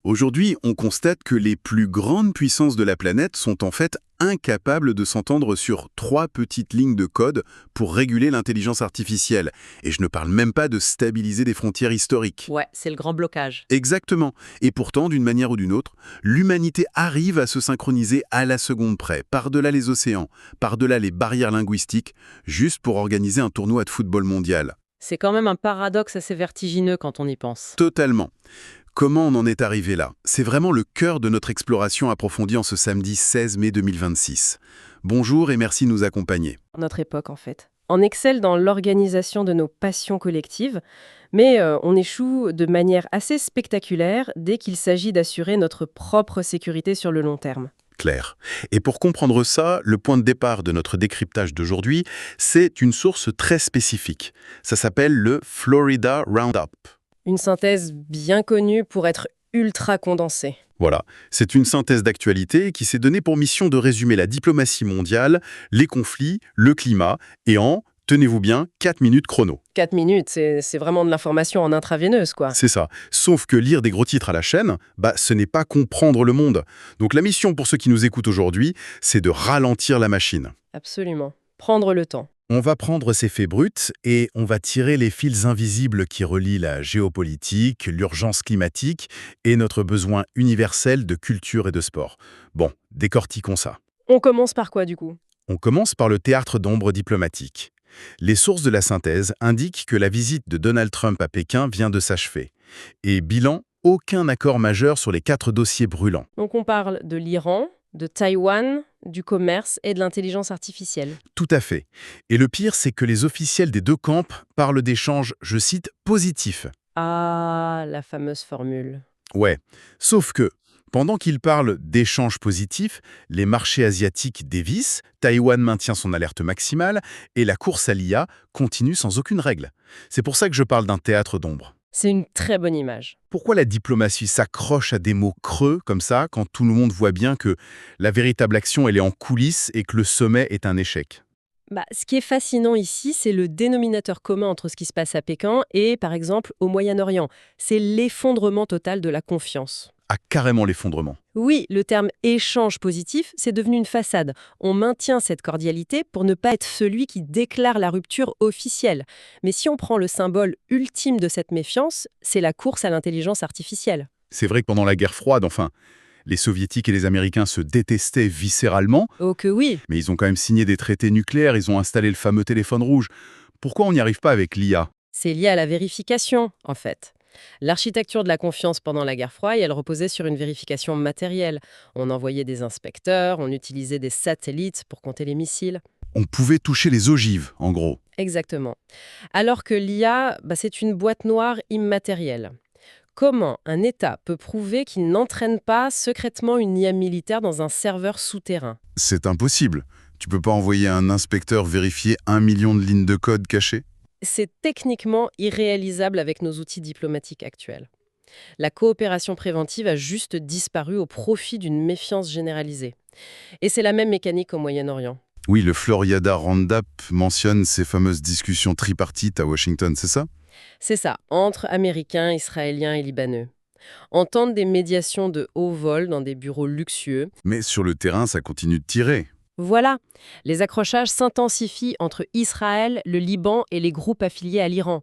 Aujourd'hui, on constate que les plus grandes puissances de la planète sont en fait incapables de s'entendre sur 3 petites lignes de code pour réguler l'intelligence artificielle. Et je ne parle même pas de stabiliser des frontières historiques. Ouais, c'est le grand blocage. Exactement. Et pourtant, d'une manière ou d'une autre, l'humanité arrive à se synchroniser à la seconde près, par-delà les océans, par-delà les barrières linguistiques, juste pour organiser un tournoi de football mondial. C'est quand même un paradoxe assez vertigineux quand on y pense. Totalement. Comment on en est arrivé là? C'est vraiment le cœur de notre exploration approfondie en ce samedi 16 mai 2026. Bonjour et merci de nous accompagner. Notre époque, en fait. On excelle dans l'organisation de nos passions collectives, mais on échoue de manière assez spectaculaire dès qu'il s'agit d'assurer notre propre sécurité sur le long terme. Claire. Et pour comprendre ça, le point de départ de notre décryptage d'aujourd'hui, c'est une source très spécifique. Ça s'appelle le Florida Roundup. Une synthèse bien connue pour être ultra condensée. Voilà, c'est une synthèse d'actualité qui s'est donnée pour mission de résumer la diplomatie mondiale, les conflits, le climat, et en, tenez-vous bien, 4 minutes chrono. 4 minutes, c'est vraiment de l'information en intraveineuse, quoi. C'est ça. Sauf que lire des gros titres à la chaîne, ce n'est pas comprendre le monde. Donc la mission pour ceux qui nous écoutent aujourd'hui, c'est de ralentir la machine. Absolument. Prendre le temps. On va prendre ces faits bruts et on va tirer les fils invisibles qui relient la géopolitique, l'urgence climatique et notre besoin universel de culture et de sport. Bon, décortiquons ça. On commence par quoi, du coup? On commence par le théâtre d'ombre diplomatique. Les sources de la synthèse indiquent que la visite de Donald Trump à Pékin vient de s'achever. Et bilan, aucun accord majeur sur les 4 dossiers brûlants. Donc on parle de l'Iran, de Taïwan, du commerce et de l'intelligence artificielle. Tout à fait. Et le pire, c'est que les officiels des 2 camps parlent d'échanges, je cite, positifs. Ah, la fameuse formule. Ouais, sauf que, pendant qu'ils parlent d'échanges positifs, les marchés asiatiques dévissent, Taïwan maintient son alerte maximale, et la course à l'IA continue sans aucune règle. C'est pour ça que je parle d'un théâtre d'ombre. C'est une très bonne image. Pourquoi la diplomatie s'accroche à des mots creux comme ça, quand tout le monde voit bien que la véritable action, elle est en coulisses et que le sommet est un échec? Ce qui est fascinant ici, c'est le dénominateur commun entre ce qui se passe à Pékin et, par exemple, au Moyen-Orient. C'est l'effondrement total de la confiance. Ah, carrément l'effondrement. Oui, le terme échange positif, c'est devenu une façade. On maintient cette cordialité pour ne pas être celui qui déclare la rupture officielle. Mais si on prend le symbole ultime de cette méfiance, c'est la course à l'intelligence artificielle. C'est vrai que pendant la guerre froide, les Soviétiques et les Américains se détestaient viscéralement, Oh que oui. mais ils ont quand même signé des traités nucléaires, ils ont installé le fameux téléphone rouge. Pourquoi on n'y arrive pas avec l'IA? C'est lié à la vérification, en fait. L'architecture de la confiance pendant la guerre froide, elle reposait sur une vérification matérielle. On envoyait des inspecteurs, on utilisait des satellites pour compter les missiles. On pouvait toucher les ogives, en gros. Exactement. Alors que l'IA, c'est une boîte noire immatérielle. Comment un État peut prouver qu'il n'entraîne pas secrètement une IA militaire dans un serveur souterrain? C'est impossible. Tu peux pas envoyer un inspecteur vérifier 1 million de lignes de code cachées? C'est techniquement irréalisable avec nos outils diplomatiques actuels. La coopération préventive a juste disparu au profit d'une méfiance généralisée. Et c'est la même mécanique au Moyen-Orient. Oui, le Florida Roundup mentionne ces fameuses discussions tripartites à Washington, c'est ça? C'est ça, entre Américains, Israéliens et Libanais. On tente des médiations de haut vol dans des bureaux luxueux. Mais sur le terrain, ça continue de tirer. Voilà, les accrochages s'intensifient entre Israël, le Liban et les groupes affiliés à l'Iran.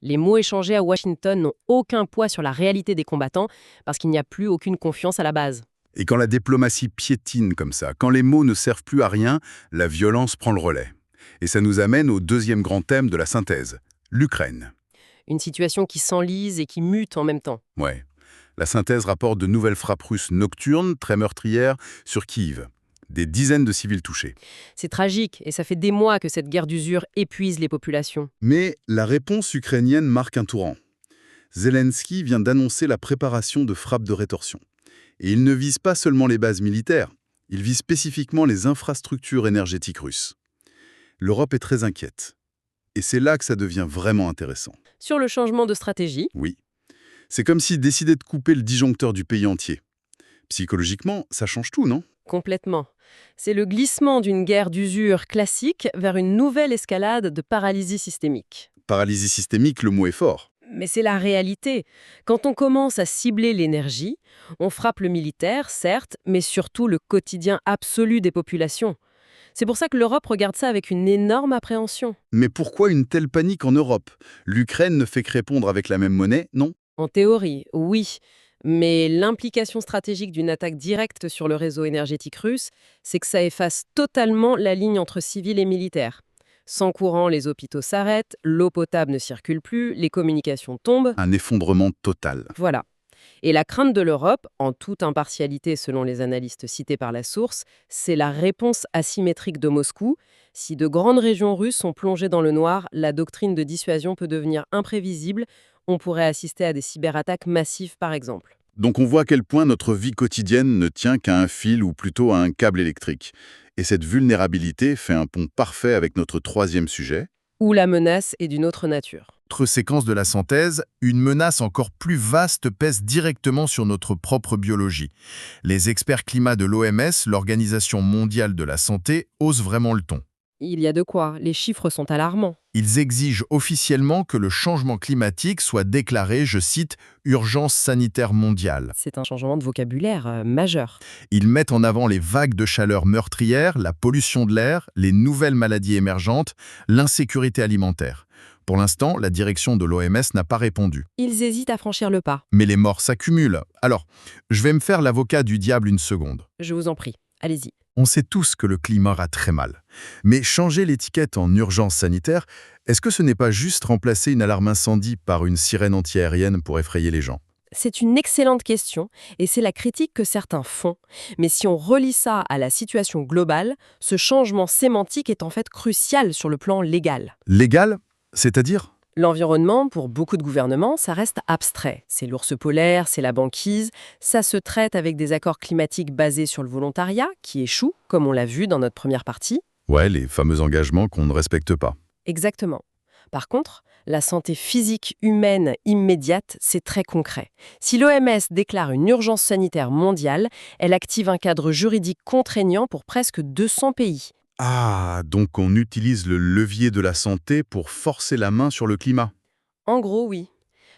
Les mots échangés à Washington n'ont aucun poids sur la réalité des combattants parce qu'il n'y a plus aucune confiance à la base. Et quand la diplomatie piétine comme ça, quand les mots ne servent plus à rien, la violence prend le relais. Et ça nous amène au deuxième grand thème de la synthèse, l'Ukraine. Une situation qui s'enlise et qui mute en même temps. Ouais. La synthèse rapporte de nouvelles frappes russes nocturnes, très meurtrières, sur Kiev. Des dizaines de civils touchés. C'est tragique et ça fait des mois que cette guerre d'usure épuise les populations. Mais la réponse ukrainienne marque un tournant. Zelensky vient d'annoncer la préparation de frappes de rétorsion. Et il ne vise pas seulement les bases militaires, il vise spécifiquement les infrastructures énergétiques russes. L'Europe est très inquiète. Et c'est là que ça devient vraiment intéressant. Sur le changement de stratégie, Oui. C'est comme s'il décidait de couper le disjoncteur du pays entier. Psychologiquement, ça change tout, non? complètement. C'est le glissement d'une guerre d'usure classique vers une nouvelle escalade de paralysie systémique. Paralysie systémique, le mot est fort. Mais c'est la réalité. Quand on commence à cibler l'énergie, on frappe le militaire, certes, mais surtout le quotidien absolu des populations. C'est pour ça que l'Europe regarde ça avec une énorme appréhension. Mais pourquoi une telle panique en Europe? L'Ukraine ne fait que répondre avec la même monnaie, non? En théorie, oui. Mais l'implication stratégique d'une attaque directe sur le réseau énergétique russe, c'est que ça efface totalement la ligne entre civils et militaires. Sans courant, les hôpitaux s'arrêtent, l'eau potable ne circule plus, les communications tombent. Un effondrement total. Voilà. Et la crainte de l'Europe, en toute impartialité selon les analystes cités par la source, c'est la réponse asymétrique de Moscou. Si de grandes régions russes sont plongées dans le noir, la doctrine de dissuasion peut devenir imprévisible. On pourrait assister à des cyberattaques massives, par exemple. Donc on voit à quel point notre vie quotidienne ne tient qu'à un fil ou plutôt à un câble électrique. Et cette vulnérabilité fait un pont parfait avec notre troisième sujet. Où la menace est d'une autre nature. Autre séquence de la synthèse, une menace encore plus vaste pèse directement sur notre propre biologie. Les experts climat de l'OMS, l'Organisation mondiale de la santé, osent vraiment le ton. Il y a de quoi, les chiffres sont alarmants. Ils exigent officiellement que le changement climatique soit déclaré, je cite, « urgence sanitaire mondiale ». C'est un changement de vocabulaire majeur. Ils mettent en avant les vagues de chaleur meurtrières, la pollution de l'air, les nouvelles maladies émergentes, l'insécurité alimentaire. Pour l'instant, la direction de l'OMS n'a pas répondu. Ils hésitent à franchir le pas. Mais les morts s'accumulent. Alors, je vais me faire l'avocat du diable une seconde. Je vous en prie, allez-y. On sait tous que le climat va très mal. Mais changer l'étiquette en urgence sanitaire, est-ce que ce n'est pas juste remplacer une alarme incendie par une sirène antiaérienne pour effrayer les gens? C'est une excellente question et c'est la critique que certains font. Mais si on relie ça à la situation globale, ce changement sémantique est en fait crucial sur le plan légal. Légal? C'est-à-dire? L'environnement, pour beaucoup de gouvernements, ça reste abstrait. C'est l'ours polaire, c'est la banquise. Ça se traite avec des accords climatiques basés sur le volontariat, qui échouent, comme on l'a vu dans notre première partie. Ouais, les fameux engagements qu'on ne respecte pas. Exactement. Par contre, la santé physique humaine immédiate, c'est très concret. Si l'OMS déclare une urgence sanitaire mondiale, elle active un cadre juridique contraignant pour presque 200 pays. Ah, donc on utilise le levier de la santé pour forcer la main sur le climat. En gros, oui.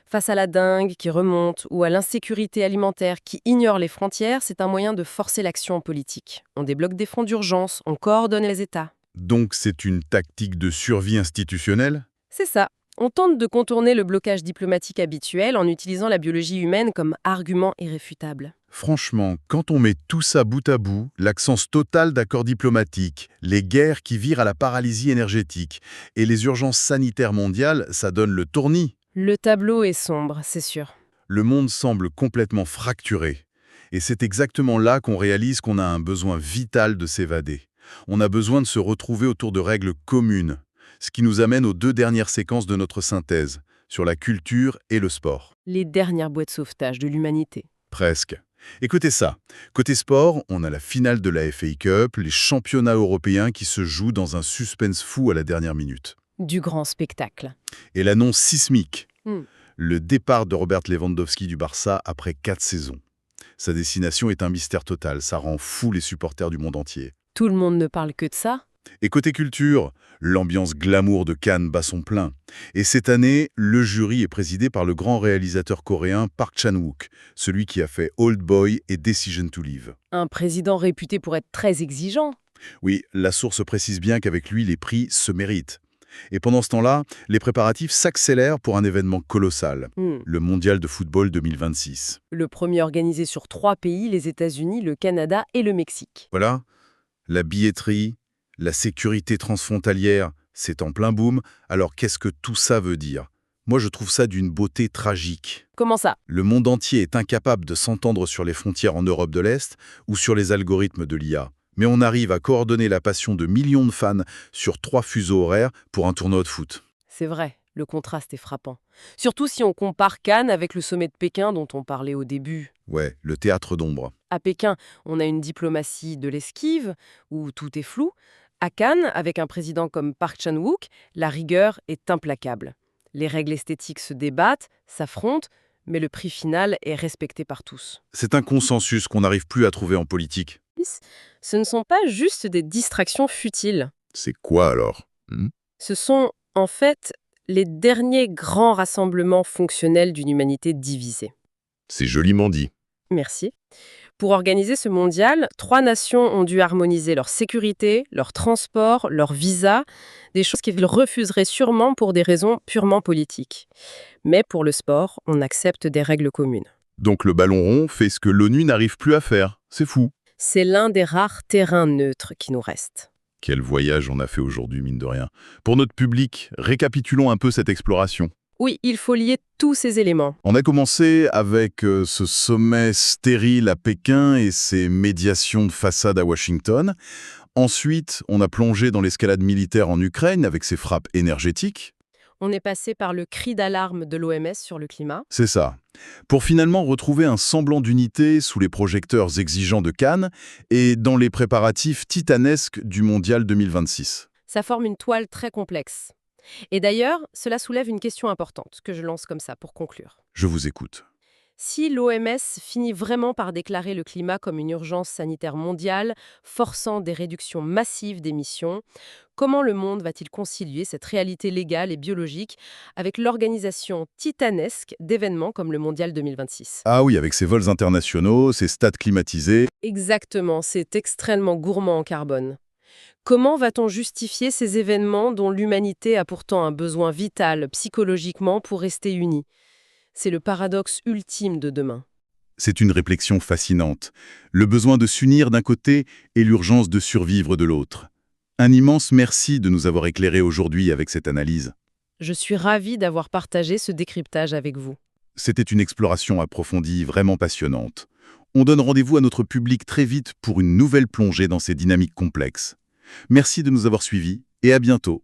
Face à la dengue qui remonte ou à l'insécurité alimentaire qui ignore les frontières, c'est un moyen de forcer l'action politique. On débloque des fonds d'urgence, on coordonne les États. Donc c'est une tactique de survie institutionnelle? C'est ça. On tente de contourner le blocage diplomatique habituel en utilisant la biologie humaine comme argument irréfutable. Franchement, quand on met tout ça bout à bout, l'absence totale d'accords diplomatiques, les guerres qui virent à la paralysie énergétique et les urgences sanitaires mondiales, ça donne le tournis. Le tableau est sombre, c'est sûr. Le monde semble complètement fracturé. Et c'est exactement là qu'on réalise qu'on a un besoin vital de s'évader. On a besoin de se retrouver autour de règles communes. Ce qui nous amène aux deux dernières séquences de notre synthèse, sur la culture et le sport. Les dernières boîtes de sauvetage de l'humanité. Presque. Écoutez ça. Côté sport, on a la finale de la FA Cup, les championnats européens qui se jouent dans un suspense fou à la dernière minute. Du grand spectacle. Et l'annonce sismique. Hmm. Le départ de Robert Lewandowski du Barça après 4 saisons. Sa destination est un mystère total, ça rend fou les supporters du monde entier. Tout le monde ne parle que de ça. Et côté culture, l'ambiance glamour de Cannes bat son plein. Et cette année, le jury est présidé par le grand réalisateur coréen Park Chan-wook, celui qui a fait Old Boy et Decision to Live. Un président réputé pour être très exigeant. Oui, la source précise bien qu'avec lui, les prix se méritent. Et pendant ce temps-là, les préparatifs s'accélèrent pour un événement colossal, le Mondial de football 2026. Le premier organisé sur 3 pays, les États-Unis, le Canada et le Mexique. Voilà, la billetterie, la sécurité transfrontalière, c'est en plein boom. Alors qu'est-ce que tout ça veut dire? Moi, je trouve ça d'une beauté tragique. Comment ça? Le monde entier est incapable de s'entendre sur les frontières en Europe de l'Est ou sur les algorithmes de l'IA. Mais on arrive à coordonner la passion de millions de fans sur 3 fuseaux horaires pour un tournoi de foot. C'est vrai, le contraste est frappant. Surtout si on compare Cannes avec le sommet de Pékin dont on parlait au début. Ouais, le théâtre d'ombre. À Pékin, on a une diplomatie de l'esquive, où tout est flou. À Cannes, avec un président comme Park Chan-wook, la rigueur est implacable. Les règles esthétiques se débattent, s'affrontent, mais le prix final est respecté par tous. C'est un consensus qu'on n'arrive plus à trouver en politique. Ce ne sont pas juste des distractions futiles. C'est quoi alors? Ce sont, en fait, les derniers grands rassemblements fonctionnels d'une humanité divisée. C'est joliment dit. Merci. Pour organiser ce mondial, 3 nations ont dû harmoniser leur sécurité, leur transport, leurs visas, des choses qu'ils refuseraient sûrement pour des raisons purement politiques. Mais pour le sport, on accepte des règles communes. Donc le ballon rond fait ce que l'ONU n'arrive plus à faire. C'est fou. C'est l'un des rares terrains neutres qui nous restent. Quel voyage on a fait aujourd'hui, mine de rien. Pour notre public, récapitulons un peu cette exploration. Oui, il faut lier tous ces éléments. On a commencé avec ce sommet stérile à Pékin et ses médiations de façade à Washington. Ensuite, on a plongé dans l'escalade militaire en Ukraine avec ses frappes énergétiques. On est passé par le cri d'alarme de l'OMS sur le climat. C'est ça. Pour finalement retrouver un semblant d'unité sous les projecteurs exigeants de Cannes et dans les préparatifs titanesques du Mondial 2026. Ça forme une toile très complexe. Et d'ailleurs, cela soulève une question importante que je lance comme ça pour conclure. Je vous écoute. Si l'OMS finit vraiment par déclarer le climat comme une urgence sanitaire mondiale, forçant des réductions massives d'émissions, comment le monde va-t-il concilier cette réalité légale et biologique avec l'organisation titanesque d'événements comme le Mondial 2026 ? Ah oui, avec ses vols internationaux, ses stades climatisés. Exactement, c'est extrêmement gourmand en carbone. Comment va-t-on justifier ces événements dont l'humanité a pourtant un besoin vital psychologiquement pour rester unie ? C'est le paradoxe ultime de demain. C'est une réflexion fascinante. Le besoin de s'unir d'un côté et l'urgence de survivre de l'autre. Un immense merci de nous avoir éclairés aujourd'hui avec cette analyse. Je suis ravie d'avoir partagé ce décryptage avec vous. C'était une exploration approfondie, vraiment passionnante. On donne rendez-vous à notre public très vite pour une nouvelle plongée dans ces dynamiques complexes. Merci de nous avoir suivis et à bientôt.